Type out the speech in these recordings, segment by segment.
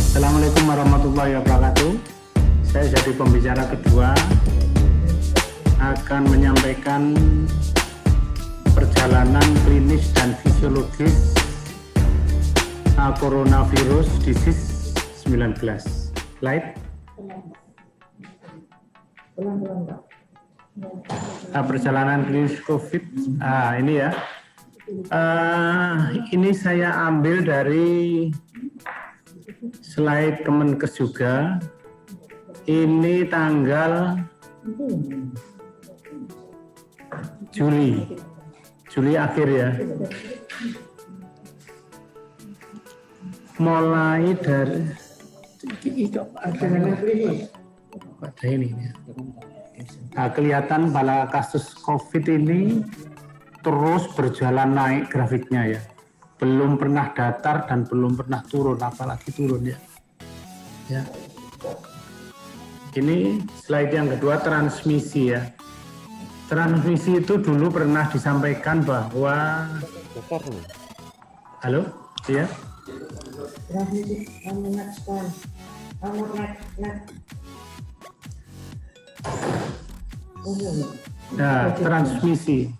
Assalamualaikum warahmatullahi wabarakatuh. Saya jadi pembicara kedua akan menyampaikan perjalanan klinis dan fisiologis coronavirus disease 19. Slide. Perjalanan klinis COVID. Ini ya. Ini saya ambil dari slide Kemenkes juga. Ini tanggal Juli akhir ya. Mulai dari ada ini ya. Kelihatan pada kasus COVID ini terus berjalan naik grafiknya ya. Belum pernah datar dan belum pernah turun, apalagi turun ya. Ya. Ini slide yang kedua, transmisi ya. Transmisi itu dulu pernah disampaikan bahwa halo, ya. Nah, transmisi.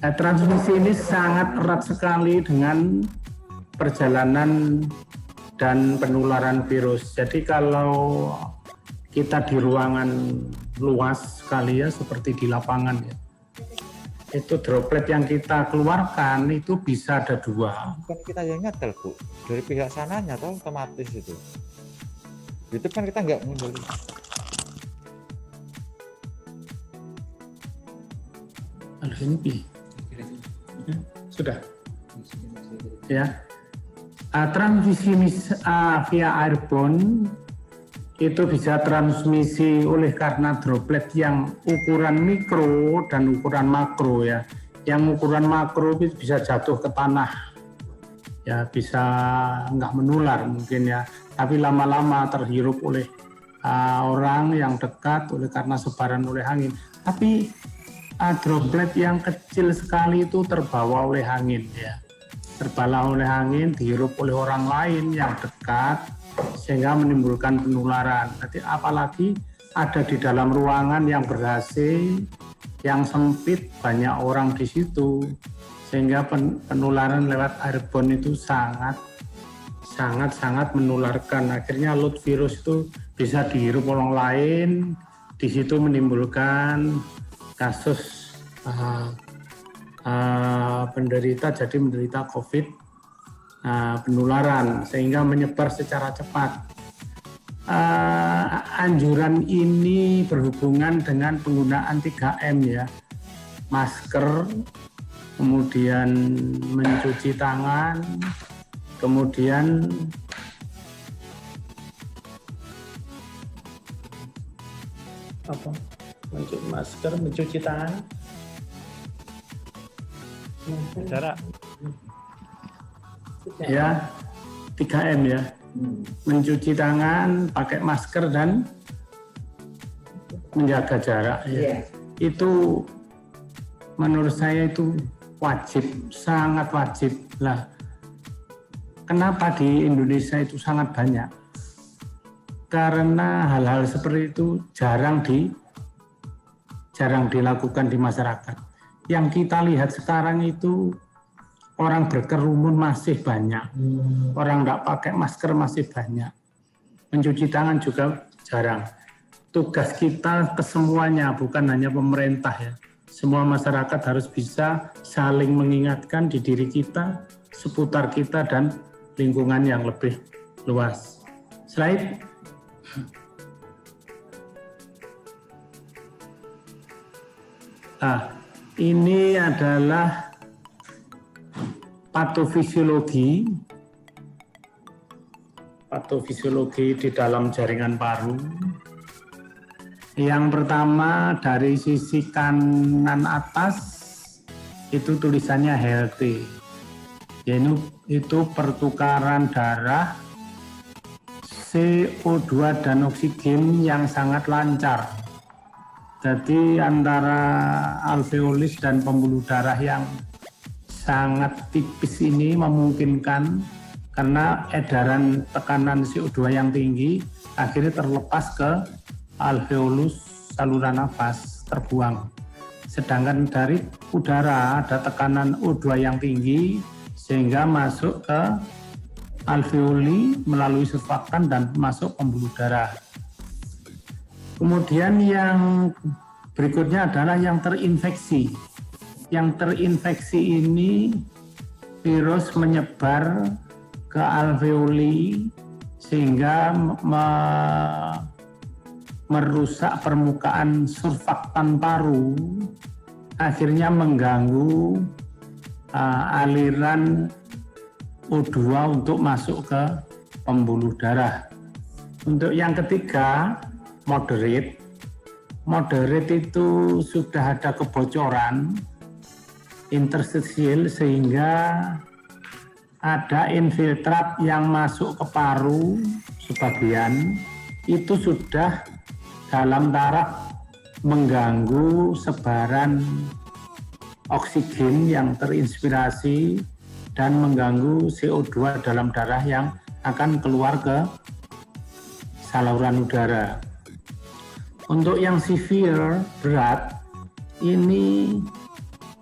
Transmisi ini sangat erat sekali dengan perjalanan dan penularan virus. Jadi kalau kita di ruangan luas sekali ya, seperti di lapangan ya, itu droplet yang kita keluarkan itu bisa ada dua. Bukan kita yang nyetel, Bu. Dari pihak sananya atau otomatis itu. Itu kan kita nggak membeli. Ini sudah ya. Transmisi via airborne itu bisa transmisi oleh karena droplet yang ukuran mikro dan ukuran makro ya. Yang ukuran makro itu bisa jatuh ke tanah ya, bisa nggak menular mungkin ya, tapi lama-lama terhirup oleh orang yang dekat oleh karena sebaran oleh angin. Tapi droplet yang kecil sekali itu terbawa oleh angin ya, terbawa oleh angin, dihirup oleh orang lain yang dekat sehingga menimbulkan penularan. Nanti apalagi ada di dalam ruangan yang ber-AC, yang sempit, banyak orang di situ, sehingga penularan lewat airborne itu sangat menularkan. Akhirnya load virus itu bisa dihirup orang lain, di situ menimbulkan kasus menderita COVID penularan sehingga menyebar secara cepat. Anjuran ini berhubungan dengan penggunaan 3M ya, masker, kemudian mencuci tangan, kemudian masker, mencuci tangan, Jarak. Ya, 3M ya, mencuci tangan, pakai masker dan menjaga jarak ya. Itu menurut saya itu wajib, sangat wajib lah. Kenapa di Indonesia itu sangat banyak? Karena hal-hal seperti itu jarang dilakukan di masyarakat. Yang kita lihat sekarang itu orang berkerumun masih banyak, orang nggak pakai masker masih banyak, mencuci tangan juga jarang. Tugas kita kesemuanya, bukan hanya pemerintah ya, semua masyarakat harus bisa saling mengingatkan di diri kita, seputar kita dan lingkungan yang lebih luas. Slide. Ini adalah patofisiologi di dalam jaringan paru. Yang pertama dari sisi kanan atas itu tulisannya healthy, yaitu itu pertukaran darah, CO2 dan oksigen yang sangat lancar. Jadi antara alveolis dan pembuluh darah yang sangat tipis ini memungkinkan karena edaran tekanan CO2 yang tinggi akhirnya terlepas ke alveolus saluran nafas, terbuang. Sedangkan dari udara ada tekanan O2 yang tinggi sehingga masuk ke alveoli melalui surfaktan dan masuk pembuluh darah. Kemudian yang berikutnya adalah yang terinfeksi. Yang terinfeksi ini virus menyebar ke alveoli sehingga merusak permukaan surfaktan paru, akhirnya mengganggu aliran O2 untuk masuk ke pembuluh darah. Untuk yang ketiga, moderate. Moderate itu sudah ada kebocoran interstisial sehingga ada infiltrat yang masuk ke paru sebagian, itu sudah dalam taraf mengganggu sebaran oksigen yang terinspirasi dan mengganggu CO2 dalam darah yang akan keluar ke saluran udara. Untuk yang severe, berat, ini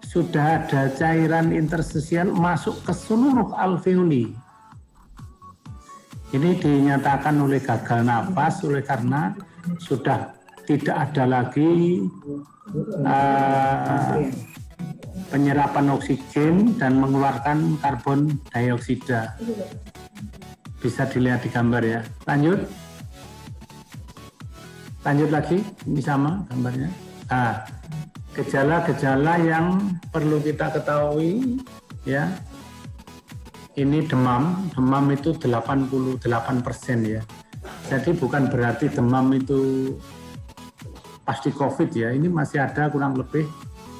sudah ada cairan interstisial masuk ke seluruh alveoli. Ini dinyatakan oleh gagal nafas oleh karena sudah tidak ada lagi penyerapan oksigen dan mengeluarkan karbon dioksida. Bisa dilihat di gambar ya. Lanjut lagi, ini sama gambarnya. Nah, gejala-gejala yang perlu kita ketahui ya. Ini demam itu 88% ya. Jadi bukan berarti demam itu pasti COVID ya. Ini masih ada kurang lebih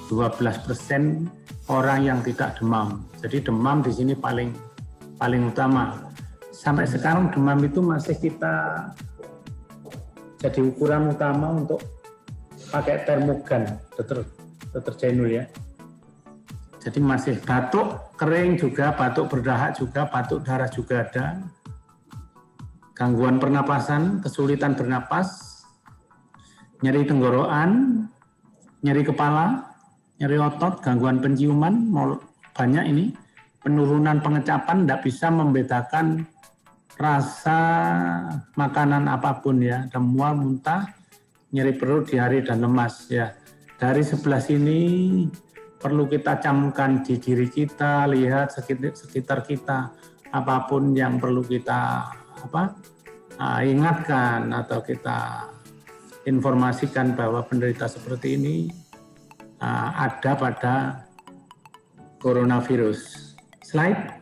12% orang yang tidak demam. Jadi demam di sini paling utama. Sampai sekarang demam itu masih kita jadi ukuran utama untuk pakai termogan, deterjenul ya. Jadi masih batuk kering juga, batuk berdahak juga, batuk darah juga ada. Gangguan pernapasan, kesulitan bernapas, nyeri tenggorokan, nyeri kepala, nyeri otot, gangguan penciuman, banyak ini. Penurunan pengecapan, tidak bisa membedakan rasa makanan apapun ya, ada mual, muntah, nyeri perut, diare dan lemas ya. Dari sebelah sini perlu kita camkan di diri kita, lihat sekitar kita, apapun yang perlu kita ingatkan atau kita informasikan bahwa penderita seperti ini ada pada coronavirus. Slide.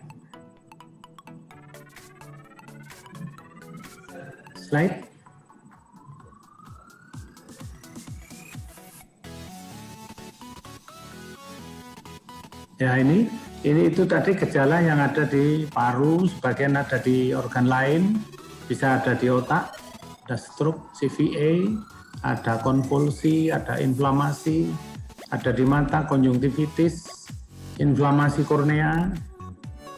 Ya ini itu tadi gejala yang ada di paru, sebagian ada di organ lain, bisa ada di otak, ada stroke, CVA, ada konvulsi, ada inflamasi, ada di mata, konjungtivitis, inflamasi kornea,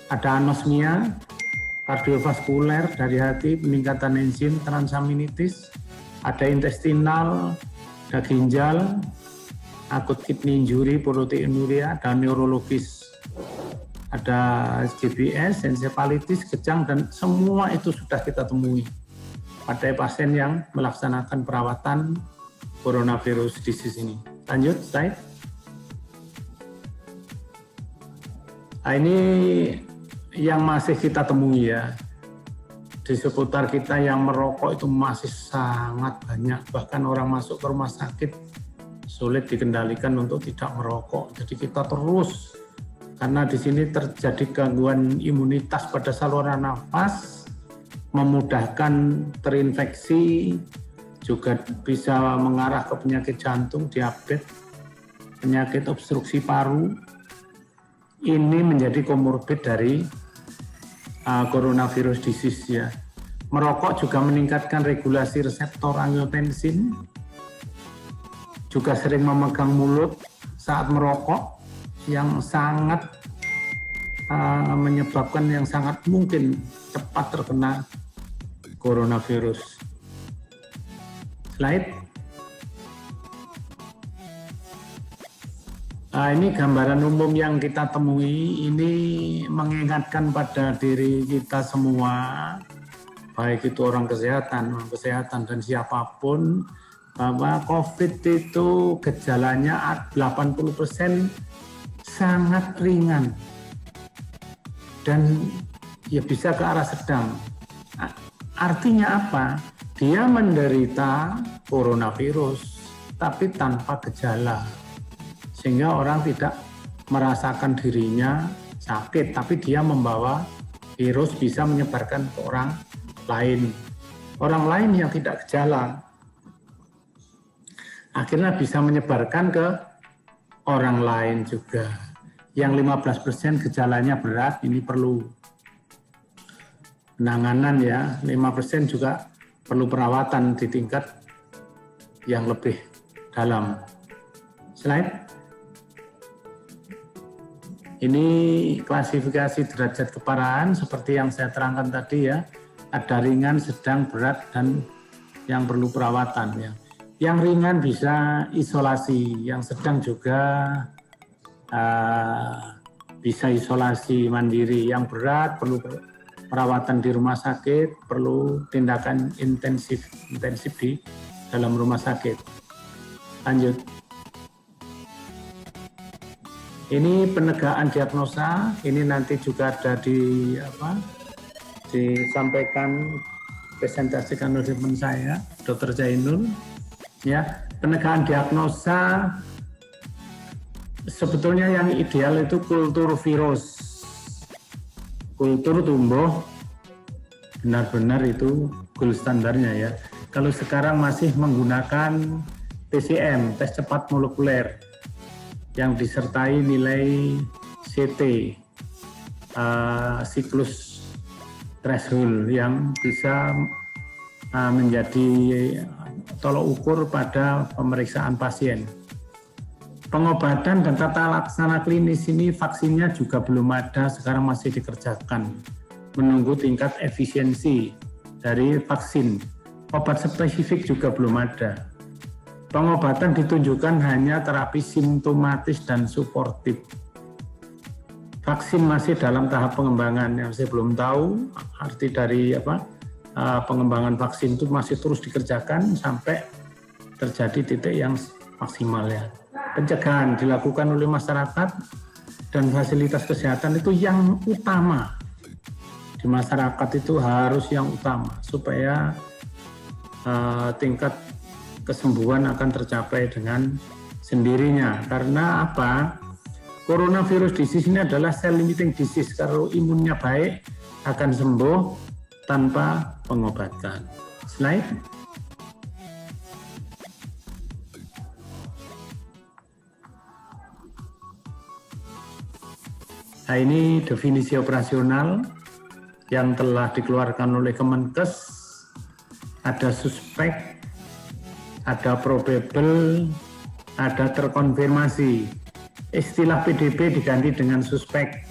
ada anosmia, kardiovaskuler dari hati, peningkatan enzim, transaminitis, ada intestinal, ada ginjal, akut kidney injury, proteinuria, dan neurologis. Ada GBS, encephalitis, kejang, dan semua itu sudah kita temui pada pasien yang melaksanakan perawatan coronavirus disease ini. Lanjut, slide. Nah, ini yang masih kita temui ya. Di seputar kita yang merokok itu masih sangat banyak. Bahkan orang masuk ke rumah sakit sulit dikendalikan untuk tidak merokok. Jadi kita terus, karena di sini terjadi gangguan imunitas pada saluran nafas, memudahkan terinfeksi, juga bisa mengarah ke penyakit jantung, diabetes, penyakit obstruksi paru. Ini menjadi komorbid dari coronavirus disease ya. Merokok juga meningkatkan regulasi reseptor angiotensin, juga sering memegang mulut saat merokok yang sangat menyebabkan yang sangat mungkin cepat terkena coronavirus. Slide. Ini gambaran umum yang kita temui, ini mengingatkan pada diri kita semua, baik itu orang kesehatan dan siapapun, bahwa COVID itu gejalanya 80% sangat ringan dan ya bisa ke arah sedang. Artinya apa? Dia menderita coronavirus tapi tanpa gejala, sehingga orang tidak merasakan dirinya sakit, tapi dia membawa virus, bisa menyebarkan ke orang lain. Orang lain yang tidak gejala akhirnya bisa menyebarkan ke orang lain juga. Yang 15% gejalanya berat, ini perlu penanganan ya. 5% juga perlu perawatan di tingkat yang lebih dalam. Slide. Ini klasifikasi derajat keparahan seperti yang saya terangkan tadi ya. Ada ringan, sedang, berat, dan yang perlu perawatan ya. Yang ringan bisa isolasi, yang sedang juga bisa isolasi mandiri, yang berat perlu perawatan di rumah sakit, perlu tindakan intensif di dalam rumah sakit. Lanjut. Ini penegakan diagnosa, ini nanti juga ada disampaikan, presentasikan oleh teman saya, Dr. Zainul. Ya, penegakan diagnosa sebetulnya yang ideal itu kultur virus, kultur tumbuh, benar-benar itu gold standarnya ya. Kalau sekarang masih menggunakan TCM, tes cepat molekuler, yang disertai nilai CT, siklus threshold, yang bisa menjadi tolok ukur pada pemeriksaan pasien. Pengobatan dan tata laksana klinis ini vaksinnya juga belum ada, sekarang masih dikerjakan, menunggu tingkat efisiensi dari vaksin. Obat spesifik juga belum ada. Pengobatan ditunjukkan hanya terapi simptomatis dan suportif. Vaksin masih dalam tahap pengembangan, yang saya belum tahu arti dari pengembangan vaksin itu masih terus dikerjakan sampai terjadi titik yang maksimal ya. Pencegahan dilakukan oleh masyarakat dan fasilitas kesehatan itu yang utama. Di masyarakat itu harus yang utama supaya tingkat kesembuhan akan tercapai dengan sendirinya. Karena apa? Coronavirus disease ini adalah cell limiting disease. Kalau imunnya baik akan sembuh tanpa pengobatan. Slide. Nah, ini definisi operasional yang telah dikeluarkan oleh Kemenkes. Ada suspek, ada probable, ada terkonfirmasi. Istilah PDP diganti dengan suspek.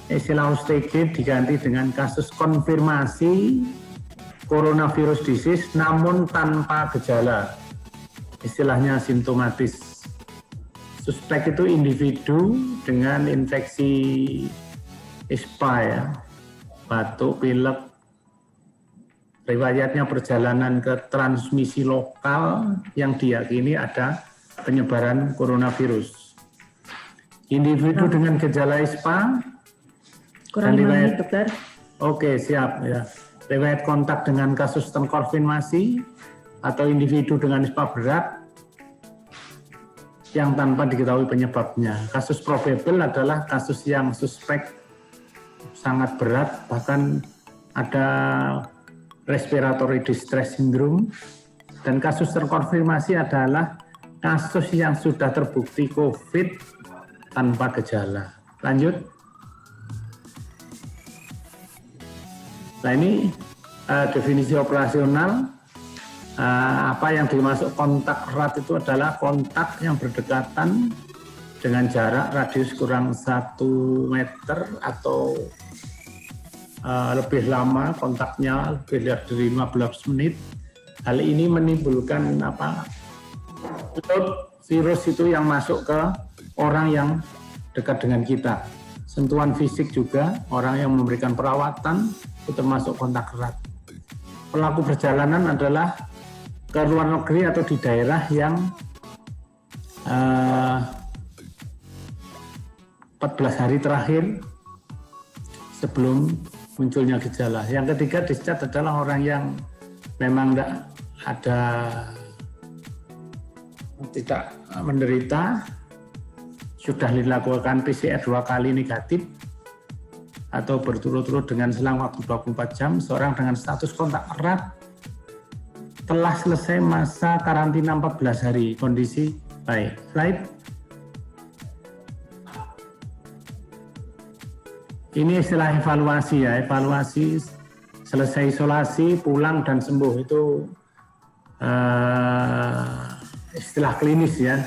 Istilah OSTG diganti dengan kasus konfirmasi coronavirus disease namun tanpa gejala. Istilahnya simptomatis. Suspek itu individu dengan infeksi ISPA ya, batuk, pilek, riwayatnya perjalanan ke transmisi lokal yang diyakini ada penyebaran coronavirus. Individu dengan gejala ISPA kurang 5 menit, dokter. Oke, siap ya. Riwayat kontak dengan kasus terkonfirmasi atau individu dengan ISPA berat yang tanpa diketahui penyebabnya. Kasus probable adalah kasus yang suspek sangat berat, bahkan ada respiratory distress syndrome, dan kasus terkonfirmasi adalah kasus yang sudah terbukti COVID tanpa gejala. Lanjut. Nah, ini definisi operasional. Apa yang dimaksud kontak erat itu adalah kontak yang berdekatan dengan jarak radius kurang 1 meter atau lebih lama kontaknya, lebih dari 15 menit. Hal ini menimbulkan load virus itu yang masuk ke orang yang dekat dengan kita. Sentuhan fisik juga, orang yang memberikan perawatan itu termasuk kontak erat. Pelaku perjalanan adalah ke luar negeri atau di daerah yang 14 hari terakhir sebelum munculnya gejala. Yang ketiga dicat adalah orang yang memang tidak menderita, sudah dilakukan PCR 2 kali negatif atau berturut-turut dengan selang waktu 24 jam, seorang dengan status kontak erat telah selesai masa karantina 14 hari, kondisi baik. Slide. Ini istilah evaluasi ya, evaluasi selesai isolasi, pulang dan sembuh itu istilah klinis ya.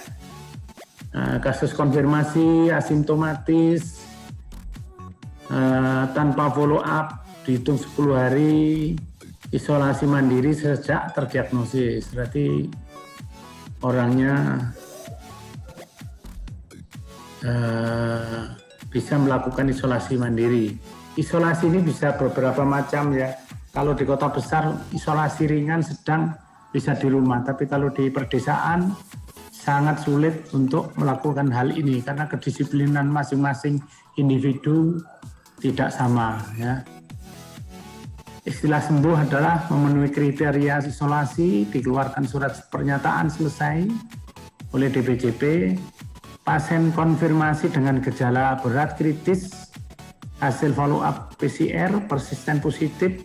Kasus konfirmasi asimptomatis tanpa follow up dihitung 10 hari, isolasi mandiri sejak terdiagnosis. Berarti orangnya bisa melakukan isolasi mandiri. Isolasi ini bisa beberapa macam ya. Kalau di kota besar isolasi ringan, sedang, bisa di rumah. Tapi kalau di perdesaan sangat sulit untuk melakukan hal ini karena kedisiplinan masing-masing individu tidak sama ya. Istilah sembuh adalah memenuhi kriteria isolasi, dikeluarkan surat pernyataan selesai oleh DPJP, pasien konfirmasi dengan gejala berat kritis, hasil follow up PCR persisten positif,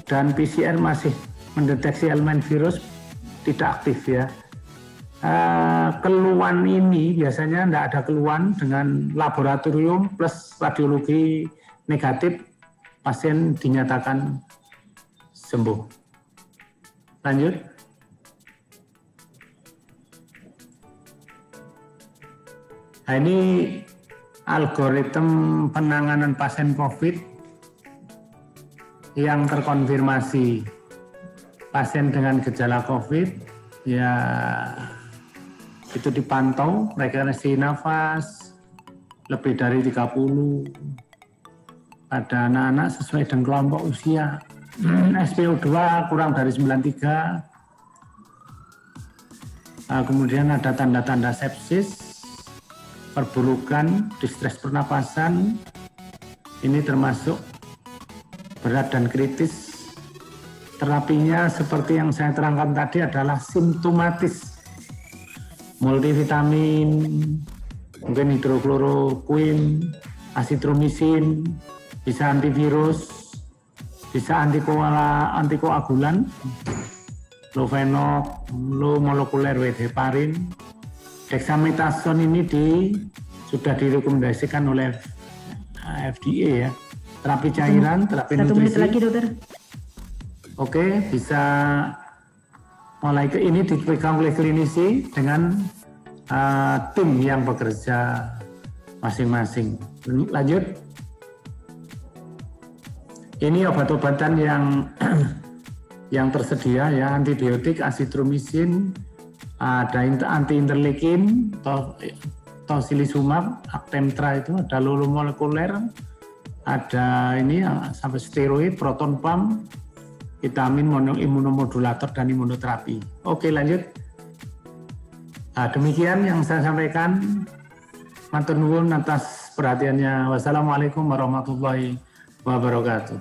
dan PCR masih mendeteksi elemen virus tidak aktif ya. Keluhan ini biasanya tidak ada keluhan dengan laboratorium plus radiologi negatif, pasien dinyatakan sembuh. Lanjut. Nah, ini algoritma penanganan pasien COVID yang terkonfirmasi. Pasien dengan gejala COVID ya itu dipantau frekuensi nafas lebih dari 30 pada anak-anak sesuai dengan kelompok usia. SpO2 kurang dari 93. Kemudian ada tanda-tanda sepsis, perburukan, distres pernapasan. Ini termasuk berat dan kritis. Terapinya seperti yang saya terangkan tadi adalah simptomatis. Multivitamin, mungkin hidrokloroquine, azitromisin, bisa antivirus, bisa antikoagulan, Lovenox, low molecular weight heparin. Dexamethasone ini sudah direkomendasikan oleh FDA ya. Terapi cairan, terapi nutrisi. 1 menit lagi, dokter. Oke, bisa mulai ke ini dipegang oleh klinisi dengan tim yang bekerja masing-masing. Lanjut. Ini obat-obatan yang tersedia ya, antibiotik, azitromisin, ada anti-interleukin, tocilizumab, Actemtra itu ada low molekuler, ada ini sampai steroid, proton pump, vitamin, imunomodulator dan imunoterapi. Oke, lanjut. Nah, demikian yang saya sampaikan. Matur nuwun atas perhatiannya. Wassalamualaikum warahmatullahi wabarakatuh.